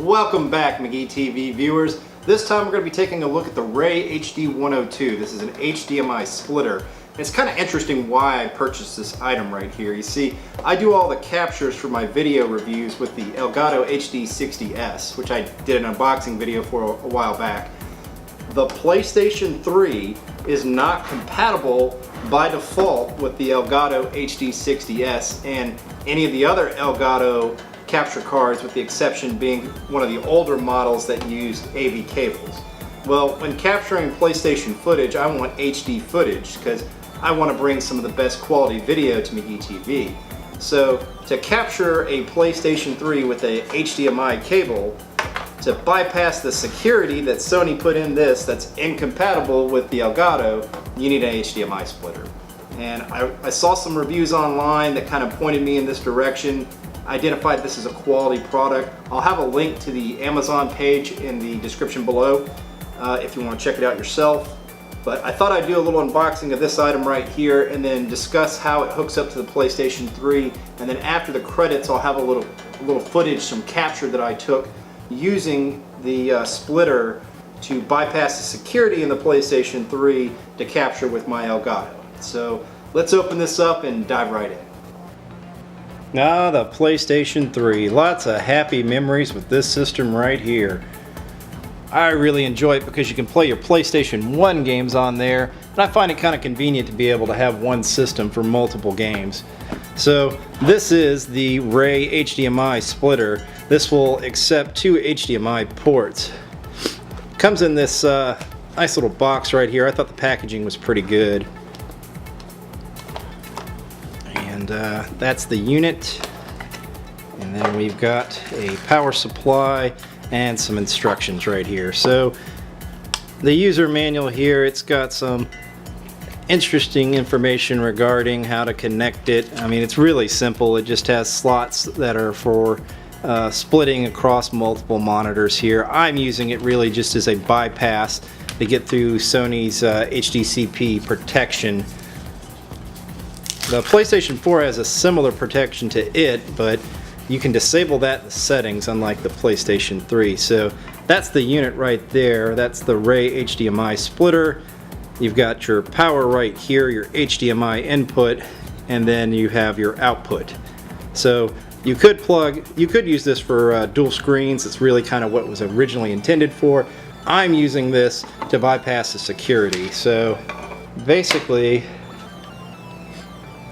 Welcome back, McGeeTV viewers. This time we're going to be taking a look at the OREI HD102. This is an HDMI splitter. And it's kind of interesting why I purchased this item right here. You see, I do all the captures for my video reviews with the Elgato HD60 S, which I did an unboxing video for a while back. The PlayStation 3 is not compatible by default with the Elgato HD60 S and any of the other Elgato capture cards, with the exception being one of the older models that used AV cables. Well, when capturing PlayStation footage, I want HD footage because I want to bring some of the best quality video to McGeeTV. So to capture a PlayStation 3 with a HDMI cable, to bypass the security that Sony put in this that's incompatible with the Elgato, you need an HDMI splitter. And I saw some reviews online that kind of pointed me in this direction. I identified this as a quality product. I'll have a link to the Amazon page in the description below if you want to check it out yourself. But I thought I'd do a little unboxing of this item right here and then discuss how it hooks up to the PlayStation 3. And then after the credits, I'll have a little footage, some capture that I took using the splitter to bypass the security in the PlayStation 3 to capture with my Elgato. So let's open this up and dive right in. The PlayStation 3. Lots of happy memories with this system right here. I really enjoy it because you can play your PlayStation 1 games on there, and I find it kind of convenient to be able to have one system for multiple games. So this is the OREI HDMI splitter. This will accept 2 HDMI ports. Comes in this nice little box right here. I thought the packaging was pretty good. And that's the unit. And then we've got a power supply and some instructions right here. So the user manual here, it's got some interesting information regarding how to connect it. I mean, it's really simple. It just has slots that are for splitting across multiple monitors here. I'm using it really just as a bypass to get through Sony's HDCP protection. The PlayStation 4 has a similar protection to it, but you can disable that in the settings, unlike the PlayStation 3. So that's the unit right there. That's the OREI HDMI splitter. You've got your power right here, your HDMI input, and then you have your output. So you could use this for dual screens. It's really kind of what was originally intended for. I'm using this to bypass the security. So basically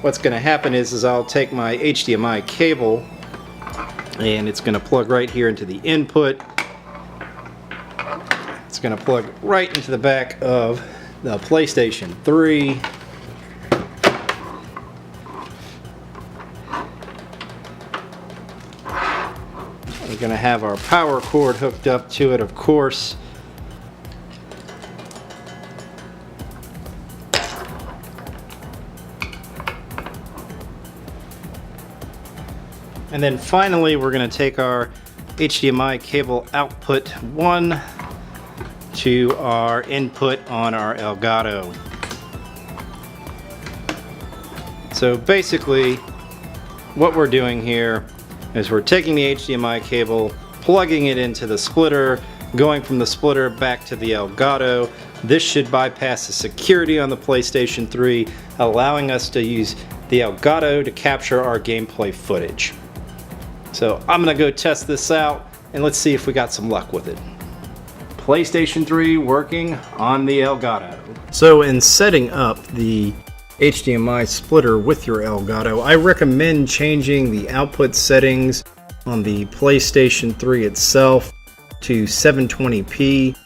what's going to happen is I'll take my HDMI cable and it's going to plug right here into the input. It's going to plug right into the back of the PlayStation 3. We're going to have our power cord hooked up to it, of course. And then finally, we're going to take our HDMI cable output 1 to our input on our Elgato. So basically, what we're doing here is we're taking the HDMI cable, plugging it into the splitter, going from the splitter back to the Elgato. This should bypass the security on the PlayStation 3, allowing us to use the Elgato to capture our gameplay footage. So I'm going to go test this out and let's see if we got some luck with it. PlayStation 3 working on the Elgato. So in setting up the HDMI splitter with your Elgato, I recommend changing the output settings on the PlayStation 3 itself to 720p.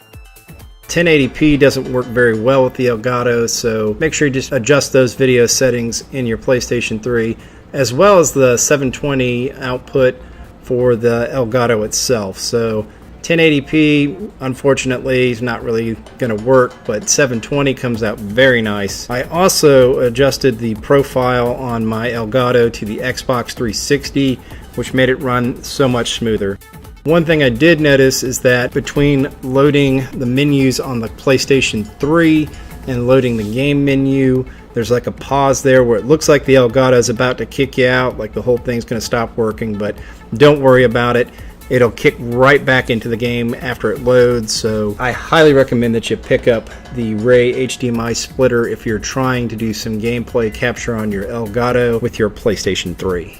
1080p doesn't work very well with the Elgato, so make sure you just adjust those video settings in your PlayStation 3, as well as the 720 output for the Elgato itself. So 1080p, unfortunately, is not really going to work, but 720 comes out very nice. I also adjusted the profile on my Elgato to the Xbox 360, which made it run so much smoother. One thing I did notice is that between loading the menus on the PlayStation 3 and loading the game menu, there's like a pause there where it looks like the Elgato is about to kick you out, like the whole thing's going to stop working, but don't worry about it. it'll kick right back into the game after it loads. So I highly recommend that you pick up the OREI HDMI Splitter if you're trying to do some gameplay capture on your Elgato with your PlayStation 3.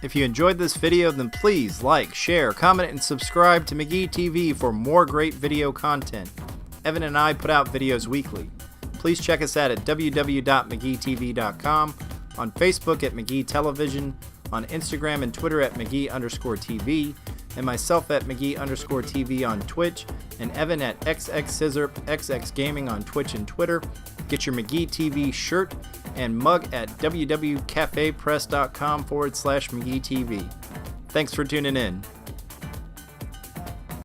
If you enjoyed this video, then please like, share, comment, and subscribe to McGeeTV for more great video content. Evan and I put out videos weekly. Please check us out at www.McGeeTV.com, on Facebook at McGee Television, on Instagram and Twitter at McGee_TV, and myself at McGee_TV on Twitch, and Evan at XXScissorp XX Gaming on Twitch and Twitter. Get your McGeeTV shirt and mug at www.cafepress.com/McGeeTV. Thanks for tuning in.